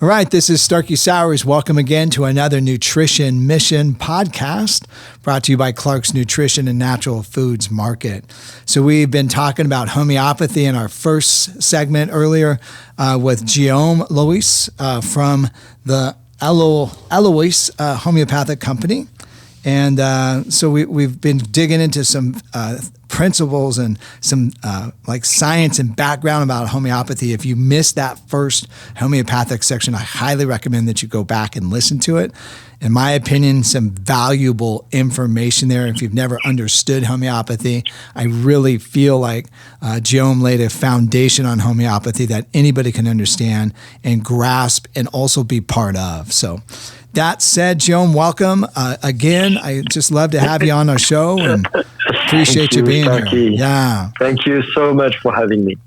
All right, this is Starkie Sowers. Welcome again to another Nutrition Mission podcast brought to you by Clark's Nutrition and Natural Foods Market. So we've been talking about homeopathy in our first segment earlier with Guillaume Olloïs from the Olloïs homeopathic company. And so we've been digging into some principles and some like science and background about homeopathy. If you missed that first homeopathic section, I highly recommend that you go back and listen to it. In my opinion, some valuable information there. If you've never understood homeopathy, I really feel like Guillaume laid a foundation on homeopathy that anybody can understand and grasp and also be part of. So that said, Guillaume, welcome again. I just love to have you on our show and appreciate you being here. Yeah. Thank you so much for having me.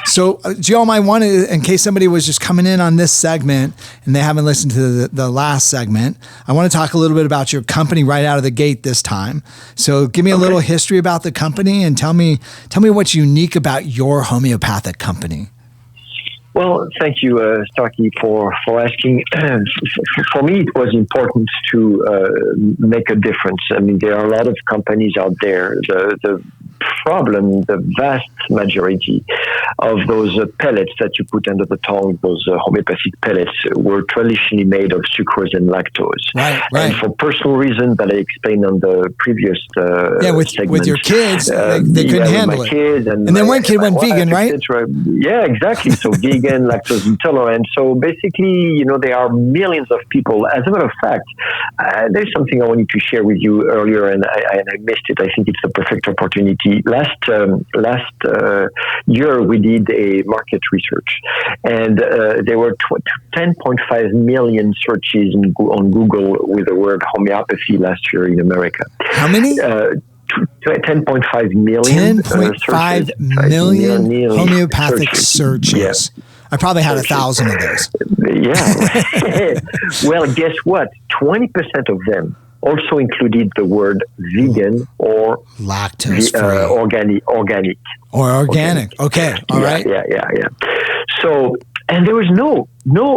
So, Guillaume, I wanted, in case somebody was just coming in on this segment and they haven't listened to the last segment, I want to talk a little bit about your company right out of the gate this time. So give me a little history about the company and tell me what's unique about your homeopathic company. Well, thank you, Starkie, for asking. For me, it was important to make a difference. I mean, there are a lot of companies out there. The problem, the vast majority of those pellets that you put under the tongue, those homeopathic pellets, were traditionally made of sucrose and lactose. Right. And for personal reasons that I explained on the previous segment. With your kids, they couldn't handle it. Kids and then one kid went vegan, right? Yeah, exactly. So vegan, lactose intolerant. So basically, there are millions of people. As a matter of fact, there's something I wanted to share with you earlier, and I missed it. I think it's the perfect opportunity. Last year, we did a market research, and there were 10.5 million searches on Google with the word homeopathy last year in America. How many? 10.5 million. 10.5 million homeopathic searches. Yeah. I probably had 1,000 of those. Yeah. Well, guess what? 20% of them also included the word vegan or lactose-free. Organic. Or organic. Okay. All right. Yeah. So, and there was no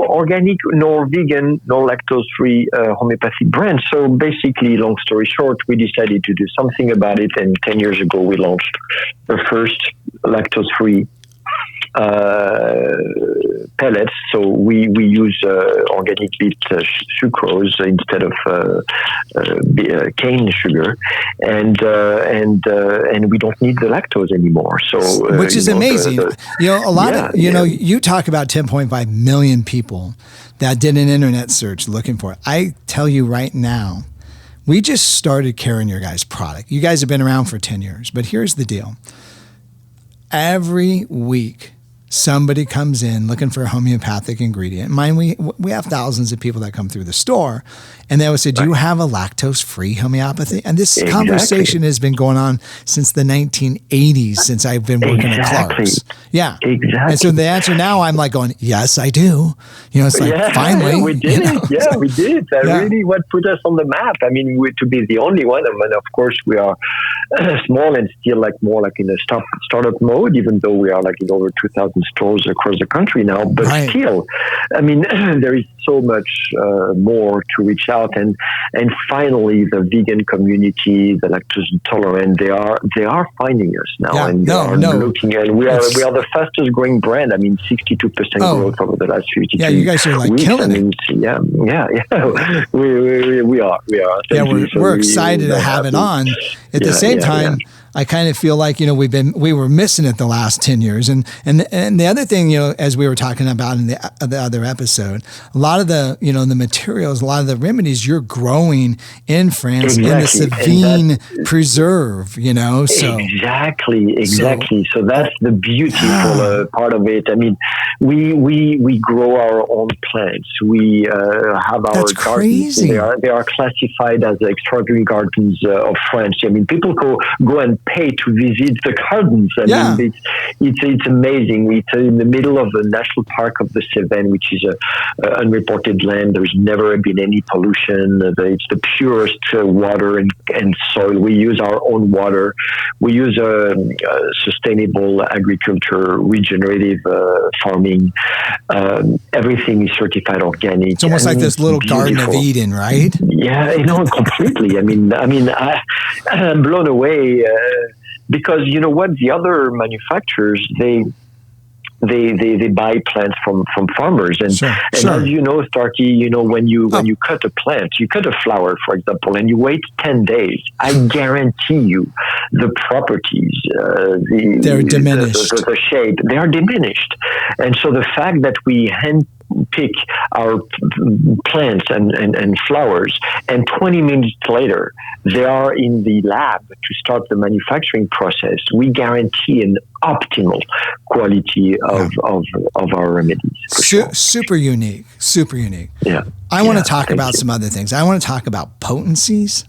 organic, nor vegan, nor lactose-free homeopathic brand. So basically, long story short, we decided to do something about it. And 10 years ago, we launched the first lactose-free pellets. So we use organic beet sucrose instead of cane sugar, and we don't need the lactose anymore. So which is amazing. You talk about 10.5 million people that did an internet search looking for it. I tell you right now, we just started carrying your guys' product. You guys have been around for 10 years, but here's the deal. Every week, somebody comes in looking for a homeopathic ingredient. Mind, we have thousands of people that come through the store, and they would say, do you have a lactose-free homeopathy? And this conversation has been going on since the 1980s, since I've been working at Clark's. Yeah. Exactly. And so the answer now, I'm like going, yes, I do. It's like, finally. We did it. Yeah, we did. Really what put us on the map. I mean, to be the only one. I mean, of course, we are small and still more like in a startup mode, even though we are like in over 2,000 stores across the country now. But still, I mean, there is so much more to reach out, and finally the vegan community, the lactose intolerant, they are finding us now, and they are looking, and we are the fastest growing brand. I mean, 62% growth over the last 52 Yeah, you guys are like weeks. killing it. Yeah. We are. We're excited to have it on. At the same time, I kind of feel like, we were missing it the last 10 years. And the other thing, as we were talking about in the other episode, a lot of the, the materials, a lot of the remedies you're growing in France in the Savine preserve, so. Exactly. So that's the beautiful part of it. I mean, we grow our own plants. We have our gardens. They are classified as the extraordinary gardens of France. I mean, people go and pay to visit the gardens. I mean, it's amazing. It's in the middle of the national park of the Cevennes, which is a unreported land. There's never been any pollution. It's the purest water and soil. We use our own water. We use sustainable agriculture, regenerative farming. Everything is certified organic. It's almost like this little Garden of Eden, right? Yeah, completely. I mean, I'm blown away because you know what? The other manufacturers, they buy plants from farmers, and as you know, Starkie, when you cut a plant, you cut a flower, for example, and you wait 10 days. I guarantee you, the properties, they're diminished. The shape, they are diminished, and so the fact that we pick our plants and flowers, and 20 minutes later they are in the lab to start the manufacturing process, we guarantee an optimal quality of our remedies. Super unique. Yeah. I want to talk about some other things. I want to talk about potencies.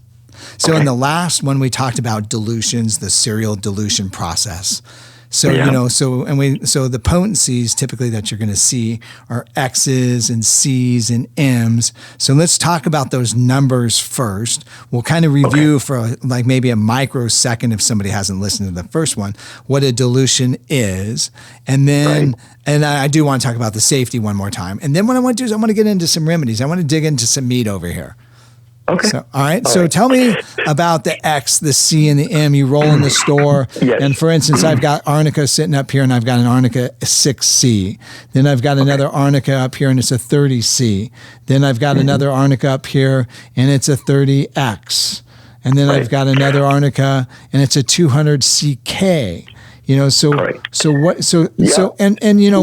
So in the last one, we talked about dilutions, the serial dilution process. So, so the potencies typically that you're going to see are X's and C's and M's. So let's talk about those numbers first. We'll kind of review for like maybe a microsecond, if somebody hasn't listened to the first one, what a dilution is. And then, and I do want to talk about the safety one more time. And then what I want to do is I want to get into some remedies. I want to dig into some meat over here. Okay. So, all right. So tell me about the X, the C, and the M. You roll in the store. Yes. And for instance, I've got Arnica sitting up here, and I've got an Arnica 6C. Then I've got another Arnica up here, and it's a 30C. Then I've got another Arnica up here, and it's a 30X. And then I've got another Arnica, and it's a 200CK. So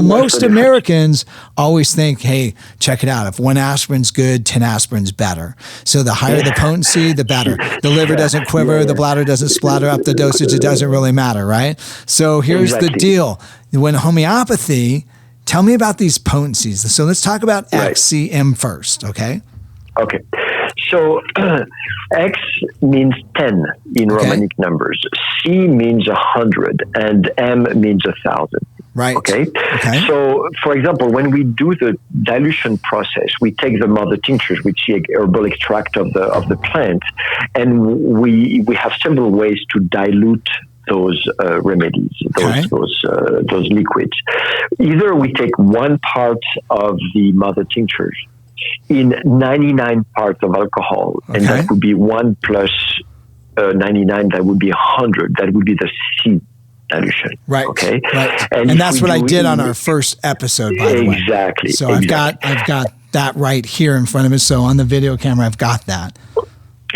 most Americans always think, hey, check it out. If one aspirin's good, 10 aspirin's better. So the higher the potency, the better. The liver doesn't quiver, the bladder doesn't splatter up the dosage. It doesn't really matter, right? So here's the deal. When homeopathy, tell me about these potencies. So let's talk about XCM first, okay? Okay. So X means 10 in Romanic numbers. C means 100 and M means 1,000. Right. Okay. So, for example, when we do the dilution process, we take the mother tinctures, which is herbal extract of the plant, and we have several ways to dilute those remedies, those liquids. Either we take one part of the mother tinctures in 99 parts of alcohol, and that would be 1 plus 99, that would be 100. That would be the C dilution. Right. Okay. Right. And that's what I did on our first episode, by the way. Exactly. So I've got that right here in front of me. So on the video camera, I've got that.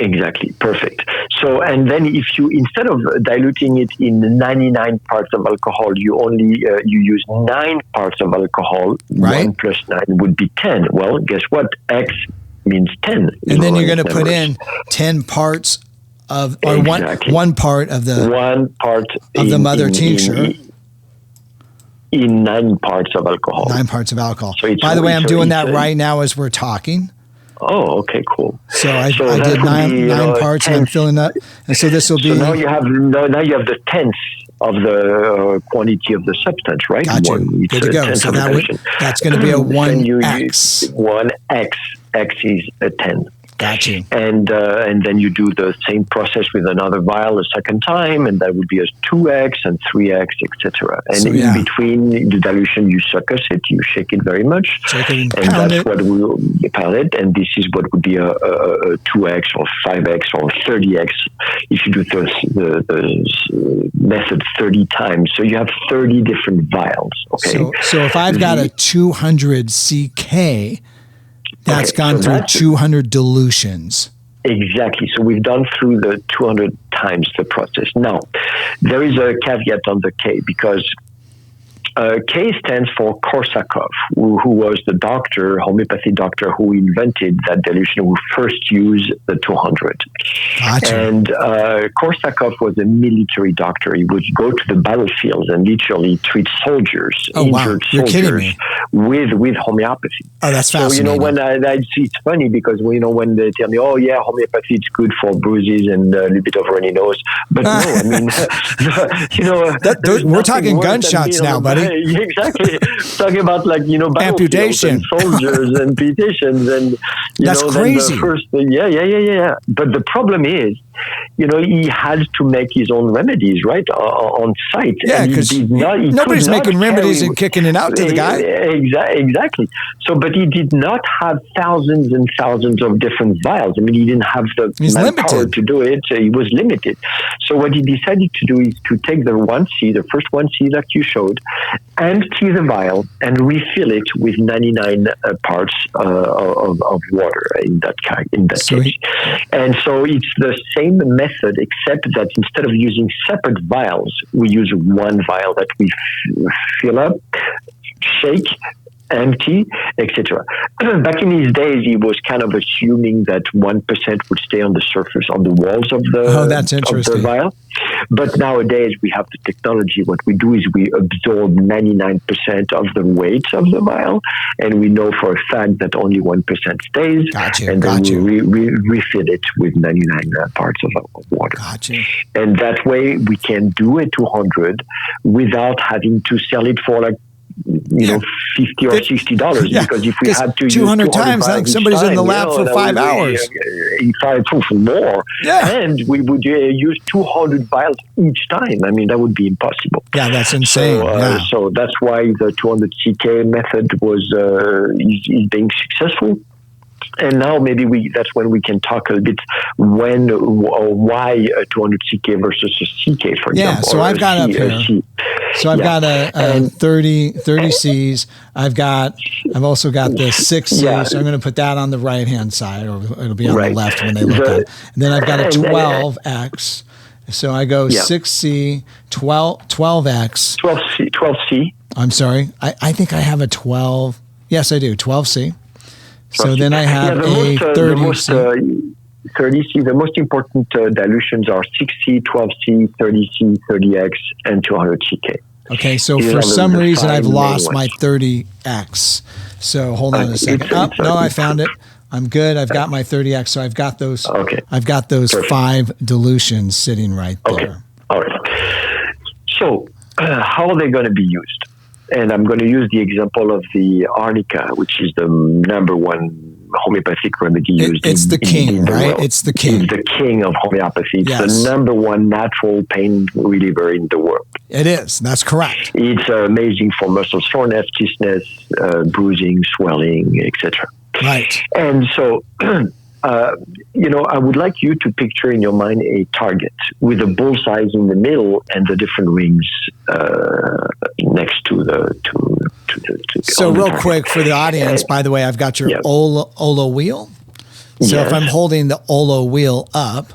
Exactly. Perfect. So, and then if you, instead of diluting it in 99 parts of alcohol, you only, you use 9 parts of alcohol. 1 plus 9 would be 10. Well, guess what? X means 10. And then you're going to put in 10 parts of, or one part of the, the mother tincture. In 9 parts of alcohol. 9 parts of alcohol. So by the way, I'm doing that right now as we're talking. Oh, okay, cool. So I did nine parts, and I'm filling up. And so this will be. So now you have the tenth of the quantity of the substance, right? Gotcha. Good to go. So that's going to be a 1X. 1X. X is a 10. Gotcha. And then you do the same process with another vial a second time, and that would be a 2X and 3X, etc. And in between the dilution, you succus it, you shake it very much, and that's what we will pound it. And this is what would be a 2X or 5X or 30X if you do the method 30 times. So you have 30 different vials. Okay. So if I've got a 200 CK. That's gone through 200 dilutions. Exactly. So we've done through the 200 times the process. Now, there is a caveat on the K because K stands for Korsakov, who was the homeopathy doctor who invented that dilution, who first used the 200. Gotcha. And Korsakov was a military doctor. He would go to the battlefields and literally treat soldiers, injured soldiers, with homeopathy. Oh, that's fascinating. So, when I see, it's funny because, when they tell me, oh, yeah, homeopathy is good for bruises and a little bit of runny nose. But no, I mean, we're talking gunshots now, buddy. Exactly. Talking about amputation, and soldiers and amputations, and that's crazy. Yeah. But the problem is, he had to make his own remedies, right, on site. Yeah, because nobody's making remedies and kicking it out to the guy. Exactly. So, but he did not have thousands and thousands of different vials. I mean, he didn't have the manpower to do it. He was limited. So what he decided to do is to take the 1C, the first 1C that you showed, empty the vial and refill it with 99 parts of water in that case. And so it's the same method, except that instead of using separate vials, we use one vial that we fill up, shake, empty, etc. Back in his days, he was kind of assuming that 1% would stay on the surface, on the walls of the vial. But nowadays, we have the technology. What we do is we absorb 99% of the weight of the vial, and we know for a fact that only 1% stays. And then we refill it with 99 parts of water. And that way, we can do a 200 without having to sell it for $50 or $60, because if we had to 200 times, somebody's in the lab for 5 hours. More. Yeah. And we would use 200 vials each time. I mean, that would be impossible. Yeah, that's insane. So that's why the 200 CK method is being successful. And now maybe that's when we can talk a little bit why a 200 CK versus a CK, for example. Yeah, so I've got up here. So I've got a 30 Cs. I've also got the 6 Cs. Yeah. So I'm going to put that on the right-hand side, or it'll be on the left when they look at it. And then I've got a 12X. So I go 6C, 12X. 12C. I'm sorry. I think I have a 12. Yes, I do. 12C. So then I have a 30C. 30C. The most important dilutions are 6C, 12C, 30C, 30X, and 200 CK. Okay, so for some reason I've lost my 30X. So hold on a second. I found it. I'm good. I've got my 30X. So I've got those. Okay. I've got those 5 dilutions sitting right there. Okay. All right. So how are they going to be used? And I'm going to use the example of the arnica, which is the number one homeopathic remedy used. It's the king, right? World. It's the king. It's the king of homeopathy. It's the number one natural pain reliever in the world. It is. That's correct. It's amazing for muscle soreness, stiffness, bruising, swelling, etc. Right. And so, I would like you to picture in your mind a target with a bullseye in the middle and the different rings next to the. So real quick for the audience, by the way, I've got your Olo wheel. So if I'm holding the Olo wheel up,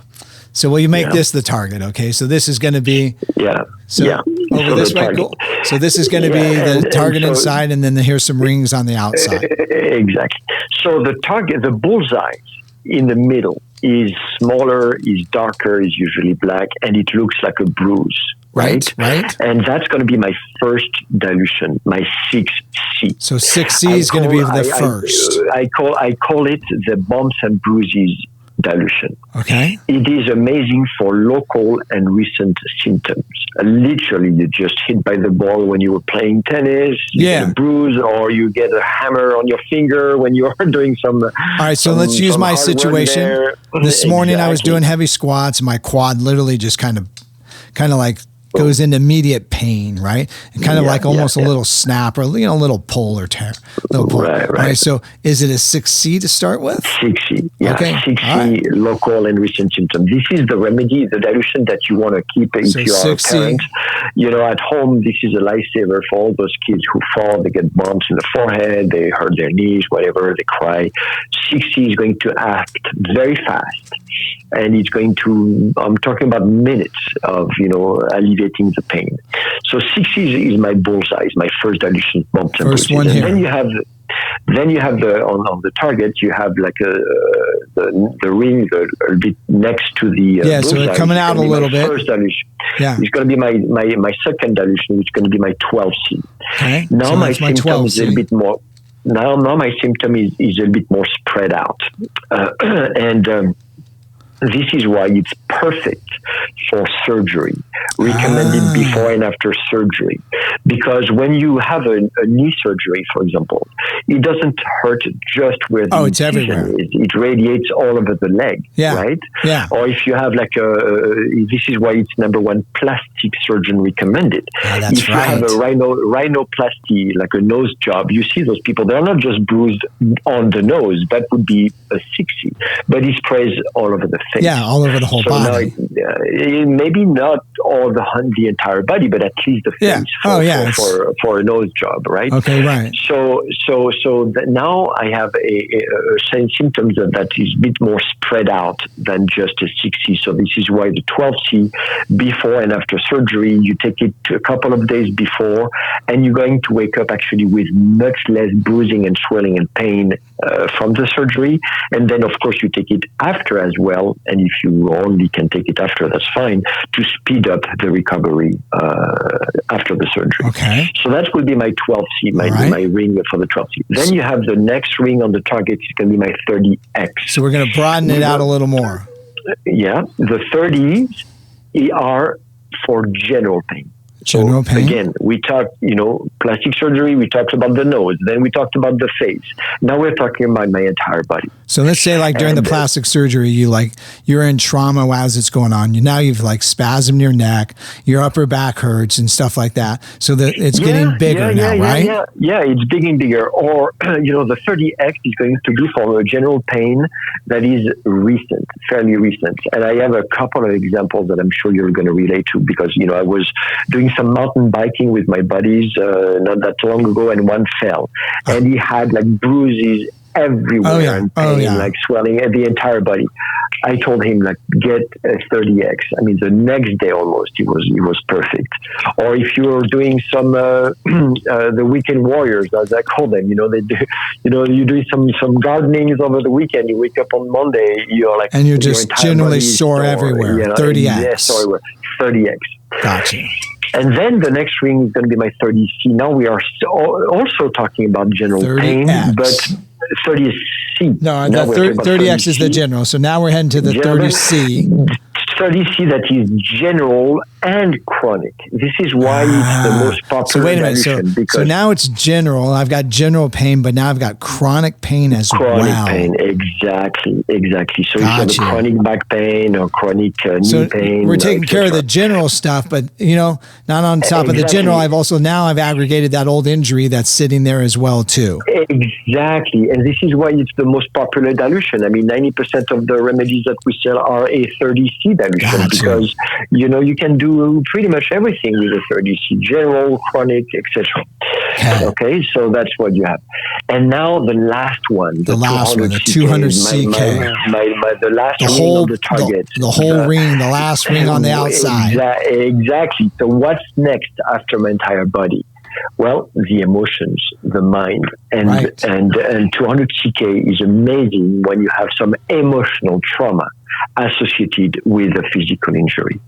so will you make this the target? Okay, so this is going to be over this way. Cool. So this is going to be the target inside, and then here's some rings on the outside. Exactly. So the target, the bullseye in the middle, is smaller, is darker, is usually black, and it looks like a bruise. Right. And that's going to be my first dilution, my 6C. So 6C is going to be the first. I call it the bumps and bruises dilution. Okay. It is amazing for local and recent symptoms. Literally, you just hit by the ball when you were playing tennis, you get a bruise, or you get a hammer on your finger when you are doing some. All right, so let's use my situation. This morning I was doing heavy squats. My quad literally just kind of like goes into immediate pain, right? And kind of like almost a little snap or, a little pull or tear. Right. So is it a 6C to start with? 6C, Okay. 6C, local and recent symptoms. This is the remedy, the dilution that you want to keep if you are a parent. At home, this is a lifesaver for all those kids who fall, they get bumps in the forehead, they hurt their knees, whatever, they cry. 6C is going to act very fast. and it's going to, I'm talking about minutes of, alleviating the pain. So 60 is my bullseye, is my first dilution bump temperature. First one here. Then you have on the target, you have like the ring a bit next to the bullseye. So it's coming out a little bit. First dilution. Yeah. It's going to be my second dilution, which is going to be my 12C. Okay. Now so my symptom is a little bit more. Now my symptom is a little bit more spread out, and this is why it's perfect for surgery, recommended before and after surgery. Because when you have a knee surgery, for example, it doesn't hurt just where the it's everywhere. is. It radiates all over the leg, right? Yeah. Or if you have this is why it's number one plastic surgeon recommended. That's if you have a rhinoplasty, like a nose job, you see those people, they're not just bruised on the nose. That would be a 60, but he sprays all over the face. Yeah, all over the whole body. Now, maybe not all the entire body, but at least the face for a nose job, right? Okay, right. So now I have a symptoms that is a bit more spread out than just a 60. So this is why the 12C before and after surgery, you take it a couple of days before, and you're going to wake up actually with much less bruising and swelling and pain from the surgery. And then, of course, you take it after as well. And if you only can take it after, that's fine, to speed up the recovery after the surgery. Okay. So that will be my 12C, my ring for the 12C. Then you have the next ring on the target. It's going to be my 30X. So we're going to broaden it out a little more. Yeah. The 30s are for general pain. General pain. Again, we talked, plastic surgery, we talked about the nose, then we talked about the face. Now we're talking about my entire body. So let's say like during the plastic surgery, you're in trauma as it's going on. Now you've like spasmed your neck, your upper back hurts and stuff like that. So that it's getting bigger now, right? Yeah, it's getting bigger. Or, the 30X is going to be for a general pain that is recent, fairly recent. And I have a couple of examples that I'm sure you're going to relate to because, I was doing some mountain biking with my buddies not that long ago, and one fell, and he had like bruises everywhere and pain, like swelling at the entire body. I told him like get a 30X. I mean, the next day almost he was perfect. Or if you're doing some the weekend warriors, as I call them, they do, you do some gardenings over the weekend. You wake up on Monday, you're like, and you're just generally sore everywhere. 30X. Yes, 30X. Gotcha. And then the next ring is going to be my 30C. Now we are also talking about general 30X. pain, but 30C. No, 30X is the general. So now we're heading to the 30C. 30C that is general and chronic. This is why it's the most popular. So wait a minute. So now it's general. I've got general pain, but now I've got chronic pain as well. Chronic pain, exactly. So if you have a chronic back pain or chronic knee pain. We're taking care of the general stuff, but not on top of the general. I've aggregated that old injury that's sitting there as well too. Exactly, and this is why it's the most popular dilution. I mean, 90% of the remedies that we sell are a 30C dilution because you can do pretty much everything with a 30C, general, chronic, etc. Okay, so that's what you have. And now the last one, the 200C, the last ring on the target, the whole ring, the last ring on the outside. Exactly. So what's next after my entire body? Well, the emotions, the mind, and 200CK is amazing when you have some emotional trauma associated with a physical injury.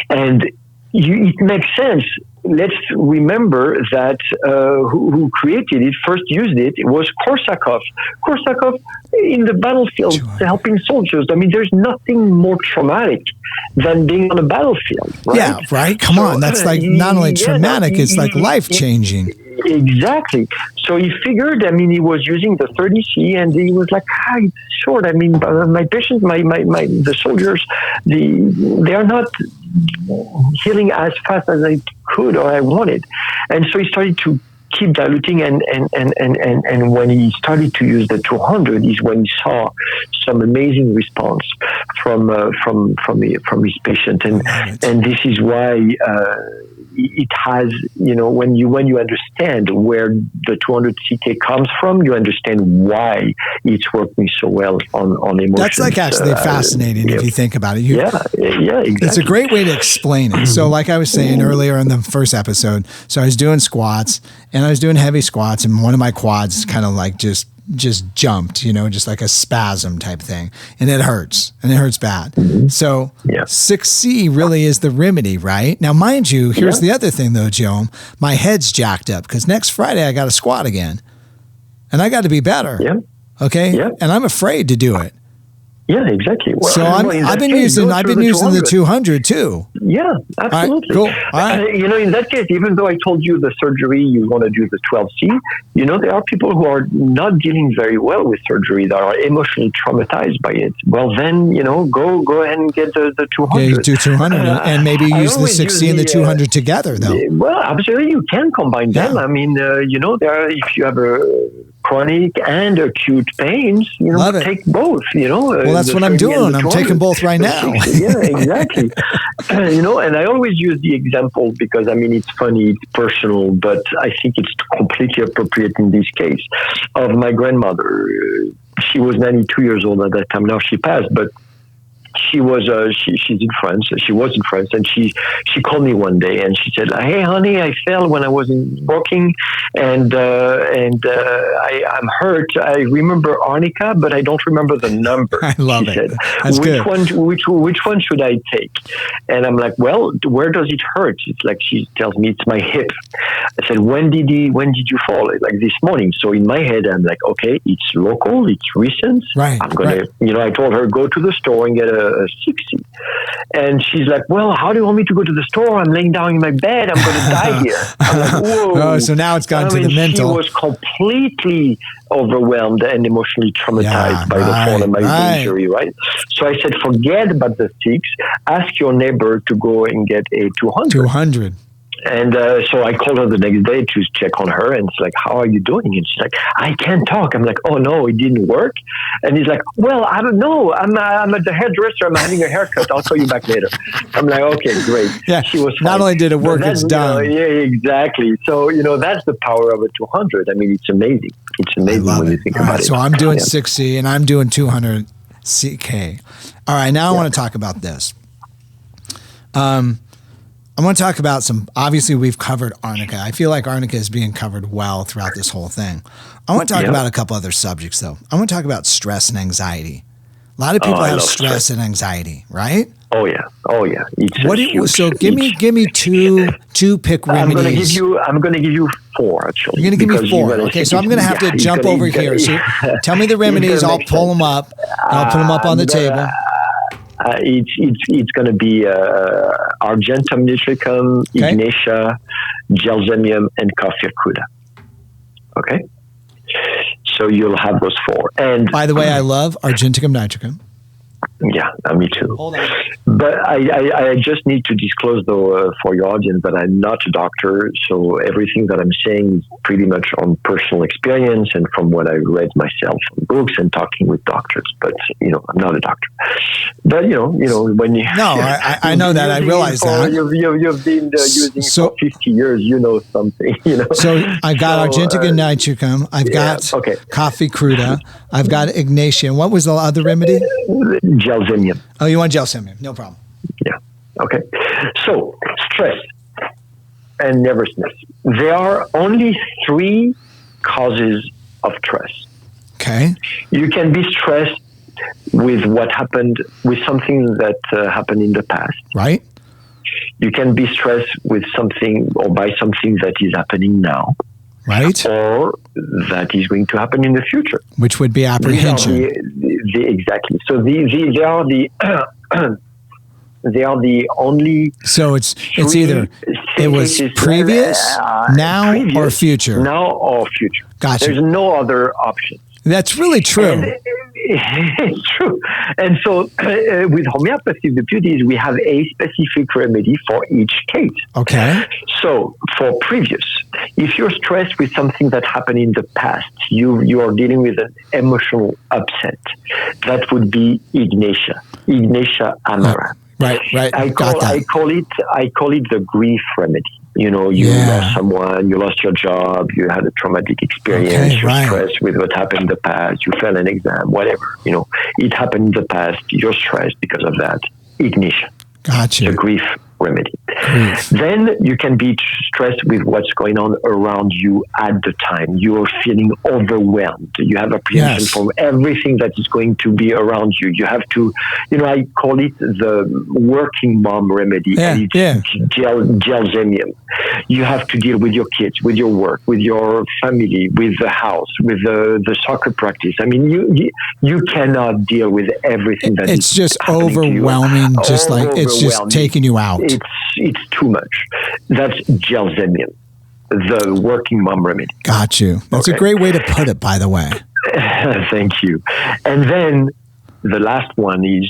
And it makes sense. Let's remember that who created it, first used it, was Korsakov. Korsakov in the battlefield helping soldiers. I mean, there's nothing more traumatic than being on a battlefield, right? Yeah, right? Come on. That's like not only traumatic, it's like life-changing. Exactly. So he figured, he was using the 30C and he was like, it's short. I mean, my patients, the soldiers, they are not healing as fast as I could or I wanted. And so he started to keep diluting and when he started to use the 200 is when he saw some amazing response from his patient. And this is why it has, when you understand where the 200CK comes from, you understand why it's working so well on emotions. That's like actually fascinating if you think about it. Exactly. It's a great way to explain it. So like I was saying earlier in the first episode, so I was doing squats and I was doing heavy squats and one of my quads kind of like just jumped, just like a spasm type thing. And it hurts bad. So 6C really is the remedy, right? Now, mind you, here's the other thing though, Guillaume, my head's jacked up because next Friday I got to squat again and I got to be better. Yeah. Okay. Yeah. And I'm afraid to do it. Yeah, exactly. Well, so I've been using the 200 too. Yeah, absolutely. All right, cool. All right. In that case, even though I told you the surgery, you want to do the 12C, there are people who are not dealing very well with surgery that are emotionally traumatized by it. Well, then, go ahead and get the 200. Yeah, do 200 and maybe use the 6C and the 200 together, though. Well, absolutely. You can combine them. I mean, if you have a chronic and acute pains, take both, Well, that's what I'm doing. I'm taking both right now. Yeah, exactly. And I always use the example because, it's funny, it's personal, but I think it's completely appropriate in this case, of my grandmother. She was 92 years old at that time. Now she passed, but she was she's in France. She was in France, and she called me one day and she said, "Hey, honey, I fell when I was walking, and I'm hurt. I remember arnica, but I don't remember the number." I love it. Said, That's good. Which one should I take? And I'm like, "Well, where does it hurt?" It's like she tells me it's my hip. I said, "When did you fall?" Like this morning. So in my head, I'm like, "Okay, it's local, it's recent. Right. I'm gonna." I told her, go to the store and get a 60. And she's like, "Well, how do you want me to go to the store? I'm laying down in my bed. I'm going to die here." I'm like, whoa. Oh, so now it's gone to the mental. She was completely overwhelmed and emotionally traumatized by the fall and by the injury, right? So I said, forget about the 6. Ask your neighbor to go and get a 200. 200. And so I called her the next day to check on her, and it's like, "How are you doing?" And she's like, "I can't talk." I'm like, "Oh no, it didn't work." And he's like, "Well, I don't know. I'm at the hairdresser. I'm having a haircut. I'll call you back later." I'm like, "Okay, great." Yeah. She was fine. Not only did it work, it's done. Yeah, exactly. So that's the power of a 200. It's amazing. It's amazing when you think about it. So I'm doing 6C and I'm doing 200 CK. All right, now I want to talk about this. I want to talk about obviously we've covered arnica. I feel like arnica is being covered well throughout this whole thing. I want to talk about a couple other subjects though. I want to talk about stress and anxiety. A lot of people have stress and anxiety, right? Oh yeah. So give me two pick remedies. I'm going to give you 4 actually. You're going to give me 4. Okay, so I'm going to have to jump over here. So tell me the remedies. I'll pull them up. I'll put them up on the table. It's going to be Argentum nitricum, Ignatia, Gelsemium, and Kaffir cruda. Okay? So you'll have those 4. And by the way, I love Argentum nitricum. Yeah, me too. Hold on. But I just need to disclose, though, for your audience, that I'm not a doctor. So everything that I'm saying is pretty much on personal experience and from what I read myself in books and talking with doctors. But, I'm not a doctor. But, when you... No, I know that. I realize that. You've been using for 50 years, something, So I've got Argentum nitricum. I've got coffee cruda. I've got Ignatia. What was the other remedy? Gelsemium. Oh, you want gelsemium? No problem. Yeah. Okay. So, stress and nervousness. There are only 3 causes of stress. Okay. You can be stressed with what happened, with something that happened in the past. Right. You can be stressed with something or by something that is happening now. Right. Or that is going to happen in the future. Which would be apprehension. Exactly. So they are the only. So it's either it was previous, now, or future. Now or future. Gotcha. There's no other option. That's really true. It's true. And so with homeopathy, the beauty is we have a specific remedy for each case. Okay. So for previous, if you're stressed with something that happened in the past, you are dealing with an emotional upset. That would be Ignatia amara. Right. I call it the grief remedy. You lost someone, you lost your job, you had a traumatic experience, you're stressed with what happened in the past, you failed an exam, whatever. It happened in the past, you're stressed because of that. Ignition. Gotcha. The grief remedy. Then you can be stressed with what's going on around you at the time. You're feeling overwhelmed. You have apprehension from everything that is going to be around you. You have to, I call it the working mom remedy. And it's gelsemium. You have to deal with your kids, with your work, with your family, with the house, with the soccer practice. I mean, you cannot deal with everything that it's just overwhelming. It's just taking you out. It's too much. That's gelsemium, the working mom remedy. Got you. That's a great way to put it, by the way. Thank you. And then the last one is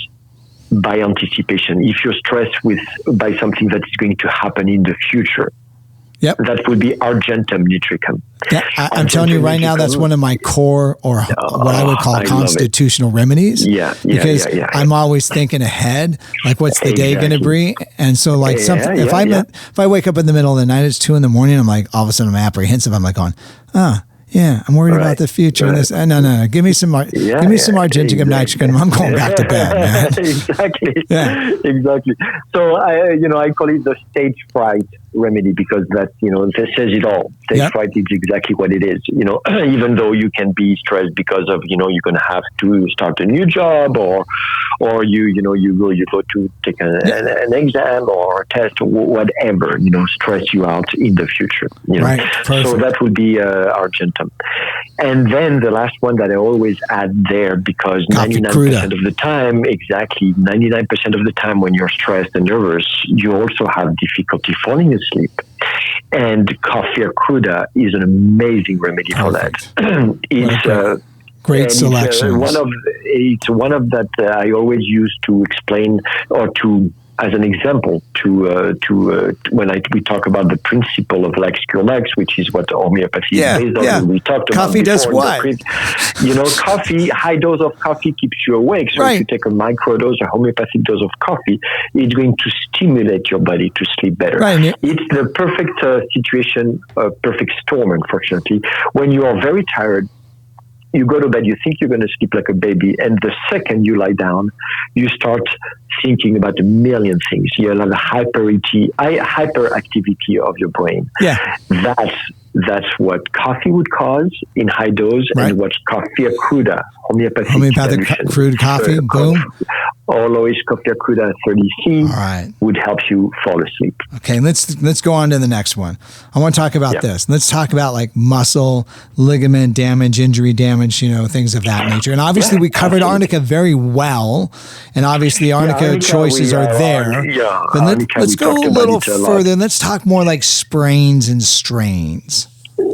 by anticipation. If you're stressed by something that is going to happen in the future, that would be Argentum nitricum. Yeah, I'm telling you right now, that's one of my core, or what I would call constitutional remedies. Because I'm always thinking ahead, like what's the day going to be? And so like something, if I wake up in the middle of the night, it's 2 a.m, I'm like, all of a sudden I'm apprehensive. I'm like going, I'm worried about the future. And this, no. Give me some Argentum nitricum. I'm going back to bed, man. Exactly. So I call it the stage fright remedy, because that that says it all. Stage fright is exactly what it is. Even though you can be stressed because of you're going to have to start a new job, or you go to take an exam or a test or whatever, stress you out in the future. Right. Perfect. So that would be Argentum. And then the last one that I always add there, because 99% of the time, 99% of the time when you're stressed and nervous, you also have difficulty falling asleep. And coffee or cruda is an amazing remedy for that. It's great selection. It's one of that I always use to explain, or to as an example to when we talk about the principle of lax cure lax, which is what homeopathy is based on. Yeah. We talked about coffee does what? Coffee, high dose of coffee keeps you awake. So if you take a microdose or homeopathic dose of coffee, it's going to stimulate your body to sleep better. Right. It's the perfect situation, perfect storm, unfortunately, when you are very tired. You go to bed, you think you're going to sleep like a baby, and the second you lie down, you start thinking about a million things. You have a hyperactivity of your brain. Yeah. That's what coffee would cause in high dose, and what coffee cruda, homeopathic crude coffee, boom. Olloïs coffee cruda 30C would help you fall asleep. Okay, let's go on to the next one. I want to talk about this. Let's talk about like muscle, ligament damage, injury damage, things of that nature. And obviously we covered arnica very well, and obviously arnica choices are there. But let's go a little further, and let's talk more like sprains and strains.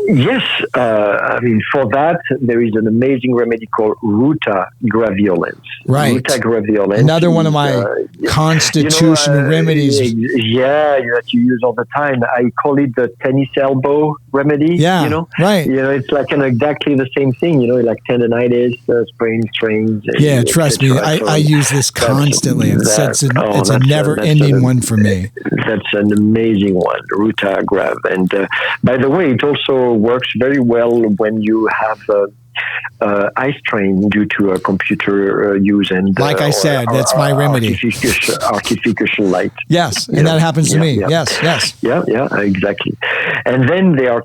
Yes, for that, there is an amazing remedy called Ruta graveolens. Right. Ruta graveolens. Another one of my constitutional remedies. That you use all the time. I call it the tennis elbow remedy. Yeah, right. It's like exactly the same thing, like tendonitis, sprains, strains. Trust me, I use this constantly. It's a never-ending one for me. That's an amazing one, Ruta grav. And by the way, it also works very well when you have eye strain due to a computer use, and like I said, that's my remedy. Artificial light. Yes, and that happens to me. Yes. Yeah, exactly. And then there are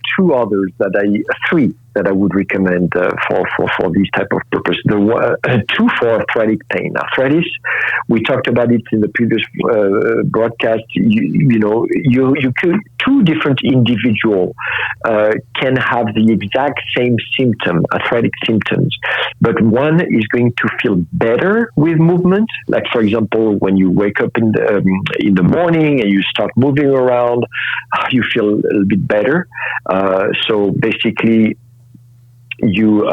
three that I would recommend for these type of purpose. Two for arthritic pain. Arthritis, we talked about it in the previous broadcast. Two different individuals can have the exact same symptom, arthritic symptoms, but one is going to feel better with movement. Like, for example, when you wake up in the morning and you start moving around, you feel a little bit better. So basically, you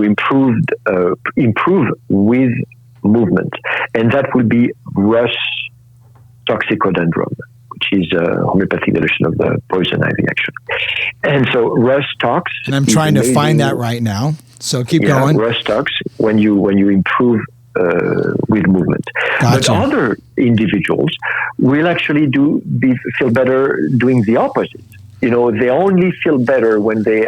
improve with movement, and that would be Rus toxicodendron, which is a homeopathic dilution of the poison ivy, actually. And so Rus tox. And I'm trying to find that right now. So keep going. Rus tox. When you improve movement. Gotcha. But other individuals will actually feel better doing the opposite. They only feel better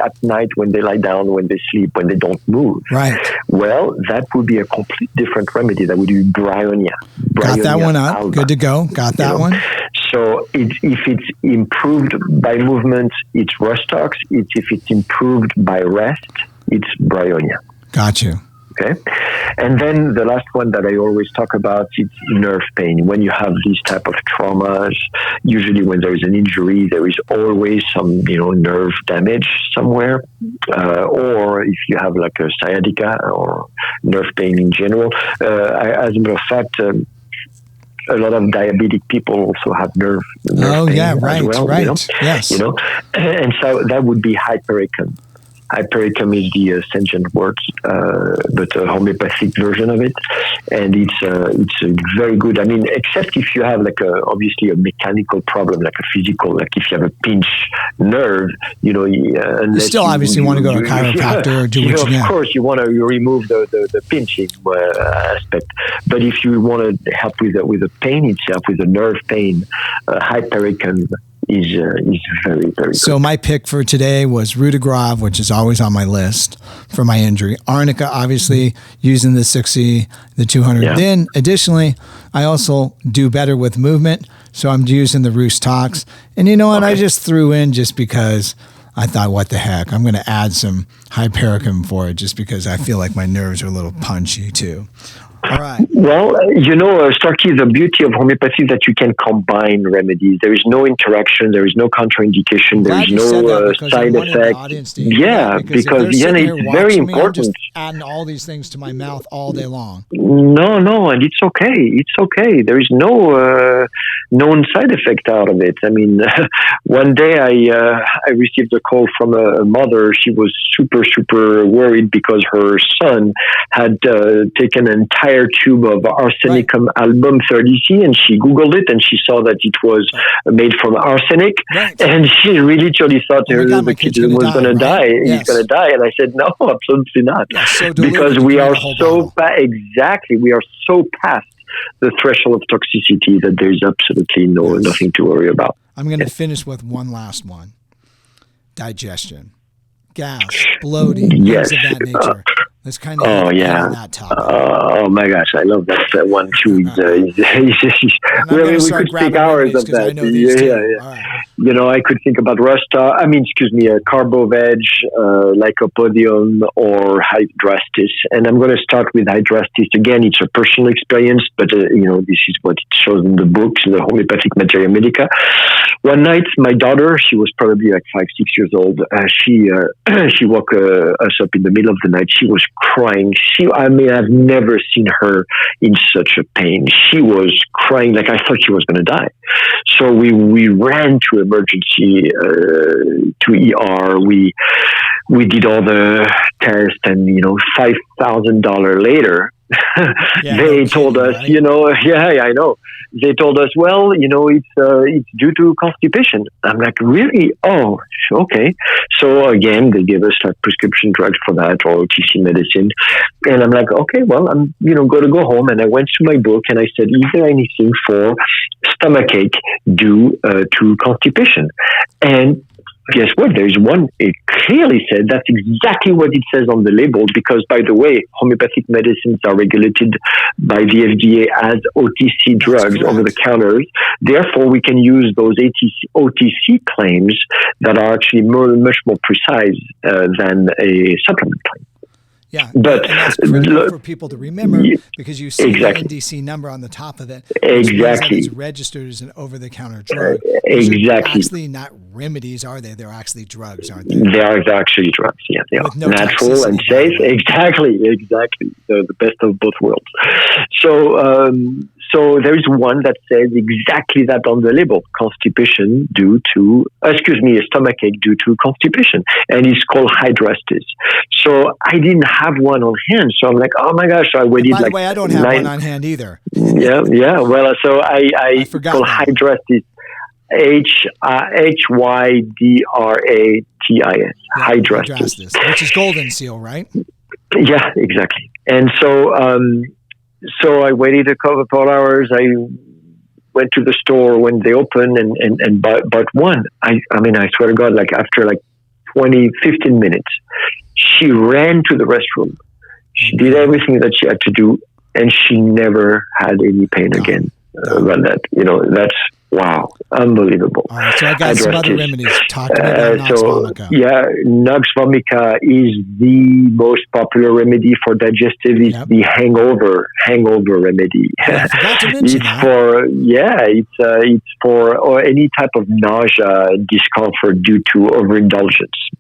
at night, when they lie down, when they sleep, when they don't move. Right. Well, that would be a complete different remedy. That would be bryonia. Got that one up. alba. Good to go. Got that one. So if it's improved by movement, it's Rustox. If it's improved by rest, it's bryonia. Got you. Okay. And then the last one that I always talk about is nerve pain. When you have these type of traumas, usually when there is an injury, there is always some, nerve damage somewhere. Or if you have like a sciatica or nerve pain in general. As a matter of fact, a lot of diabetic people also have nerve pain right, as well. Right. Yes. And so that would be hypericum. Hypericum is the Sanskrit word, but a homeopathic version of it, and it's a very good. I mean, except if you have obviously a mechanical problem, like a physical, like if you have a pinch nerve, you still obviously want to go to a chiropractor or do what you can. Of course, you want to remove the pinching aspect, but if you want to help with the pain itself, with the nerve pain, hypericum is very, very So good. my pick for today was Rudigrave, which is always on my list for my injury. Arnica, obviously, using the 60, the 200. Yeah. Then additionally, I also do better with movement. So I'm using the Rustox. And you know what? Okay. I just threw in just because I thought, what the heck? I'm going to add some hypericum for it just because I feel like my nerves are a little punchy too. All right. Well, Starkie, the beauty of homeopathy is that you can combine remedies. There is no interaction. There is no contraindication. There is no side effect. Yeah, because it's very important. I'm just adding all these things to my mouth all day long. No, and it's okay. It's okay. There is no known side effect out of it. I mean, one day I received a call from a mother. She was super, super worried because her son had taken an entire tube of arsenicum album 30C, and she Googled it and she saw that it was made from arsenic, and she really truly thought the kid was going to die. Yes. He's going to die. And I said, no, absolutely not. So because we are so past the threshold of toxicity that there's absolutely nothing to worry about. I'm going to finish with one last one. Digestion, gas, bloating, things of that nature. Let's kind of on that topic. Oh my gosh, I love that one too. We could speak hours of that. Yeah. I could think about Carboveg, Lycopodium, or Hydrastis. And I'm going to start with Hydrastis. Again, it's a personal experience, but this is what it shows in the books, in the Homeopathic Materia Medica. One night, my daughter, she was probably like 5-6 years old. She woke us up in the middle of the night. She was crying. I've never seen her in such a pain. She was crying like I thought she was going to die. So we ran to emergency, to ER. We did all the tests, and $5,000 later, they told us, right? I know. They told us, well, it's due to constipation. I'm like, really? Oh, okay. So again, they gave us prescription drugs for that, or OTC medicine. And I'm like, okay, well, I'm, going to go home. And I went to my book and I said, is there anything for stomachache due to constipation? And guess what? There is one. It clearly said that's exactly what it says on the label, because, by the way, homeopathic medicines are regulated by the FDA as OTC drugs, over the counters. Therefore, we can use those OTC claims that are actually much more precise than a supplement claim. Yeah, but and that's critical for people to remember, because you see the NDC number on the top of it. Exactly. It's registered as an over-the-counter drug. Exactly. They're actually not remedies, are they? They're actually drugs, aren't they? They are actually drugs, yeah. They are natural and safe. Exactly. The best of both worlds. So there is one that says exactly that on the label: constipation due to, stomachache due to constipation, and it's called Hydrastis. So I didn't have one on hand, so I'm like, oh my gosh! So I waited. By the way, I don't have one on hand either. Yeah. Well, so I call Hydrastis. Hydrastis. Hydrastis, which is Golden Seal, right? Yeah, exactly. And so So I waited a couple of hours. I went to the store when they opened and bought one. I mean, I swear to God, like after like 15 minutes, she ran to the restroom. She did everything that she had to do, and she never had any pain again. About that, that's wow, unbelievable. All right, so I got some other remedies. Talk to me about Nux vomica. Yeah, Nux vomica is the most popular remedy for digestive. It's the hangover remedy. I forgot to mention that. It's for or any type of nausea, discomfort due to overindulgence.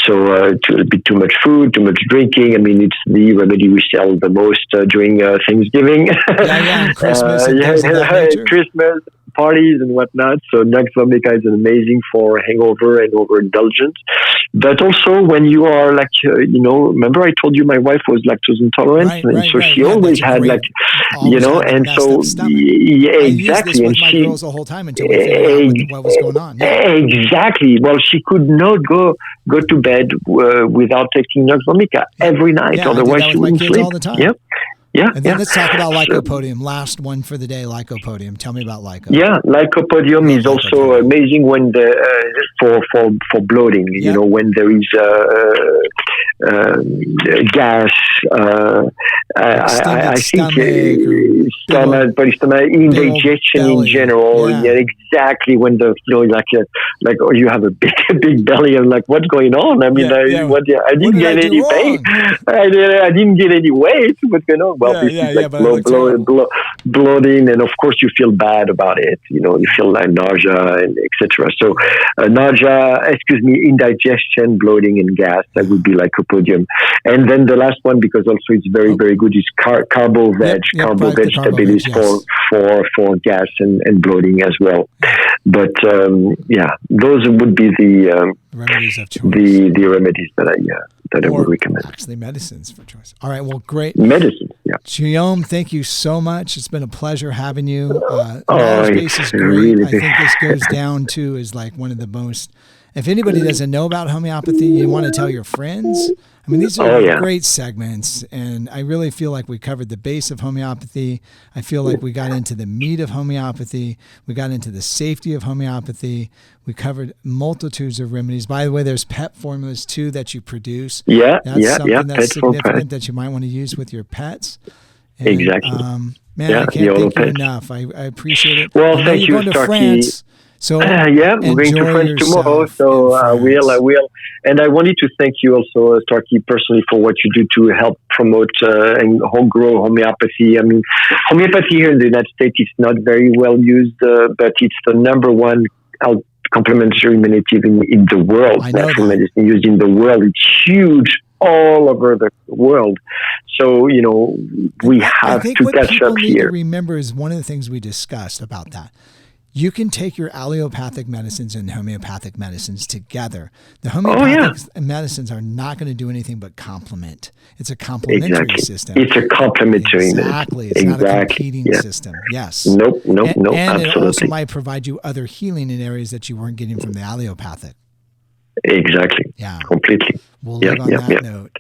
So to be too much food, too much drinking. I mean, it's the remedy we sell the most during Thanksgiving. And Christmas and things of that nature. Christmas parties and whatnot. So Nux vomica is amazing for hangover and overindulgence. But also when you are like, remember I told you my wife was lactose intolerant, she always had like, and so exactly. And my girls the whole time until we figured out what was going on. Yeah. Exactly. Well, she could not go to bed without taking Nux vomica every night. Otherwise, she wouldn't sleep all the time. Yep. Yeah. And then let's talk about Lycopodium. Last one for the day, Lycopodium. Tell me about Lycopodium. Yeah, Lycopodium is also amazing when for bloating. When there is gas. I think stomach, indigestion in general. Yeah, exactly. When like you have a big belly and like what's going on? I mean, I didn't get any pain. I didn't get any weight. What's going on? Well, this is like bloating, and of course you feel bad about it. You feel like nausea and etc. So indigestion, bloating, and gas. That would be Lycopodium. And then the last one, because also it's very very good, is carbo vegetables for gas and bloating as well. But those would be the remedies of choice. The remedies that I would recommend. Actually, medicines for choice. All right, well, great. Medicine, yeah. Guillaume, thank you so much. It's been a pleasure having you. Knowledge base is great. Really I think this goes down to is like one of the most. If anybody doesn't know about homeopathy, you want to tell your friends. I mean, these are great segments, and I really feel like we covered the base of homeopathy. I feel like we got into the meat of homeopathy. We got into the safety of homeopathy. We covered multitudes of remedies. By the way, there's pet formulas, too, that you produce. That's something that's significant that you might want to use with your pets. And, exactly. Man, I can't thank you enough. I appreciate it. Well, thank you, going to Starkie. France. So we're going to France tomorrow. So I will. And I wanted to thank you also, Starkie, personally for what you do to help promote and grow homeopathy. I mean, homeopathy here in the United States is not very well used, but it's the number one complementary medicine in the world. Natural medicine used in the world. It's huge all over the world. So, we have to catch up here. I think what people need to remember is one of the things we discussed about that. You can take your allopathic medicines and homeopathic medicines together. The homeopathic medicines are not going to do anything but complement. It's a complementary system. It's a complementary medicine. Exactly. It's not a competing system. Yes. Nope, and absolutely. It also might provide you other healing in areas that you weren't getting from the allopathic. Exactly. Yeah. Completely. We'll live on that note.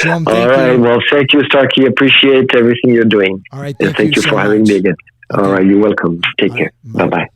Guillaume, all right. Well, thank you, Starkie. Appreciate everything you're doing. All right. Thank you so for having much. me again. Okay. All right. You're welcome. Take care. Bye-bye.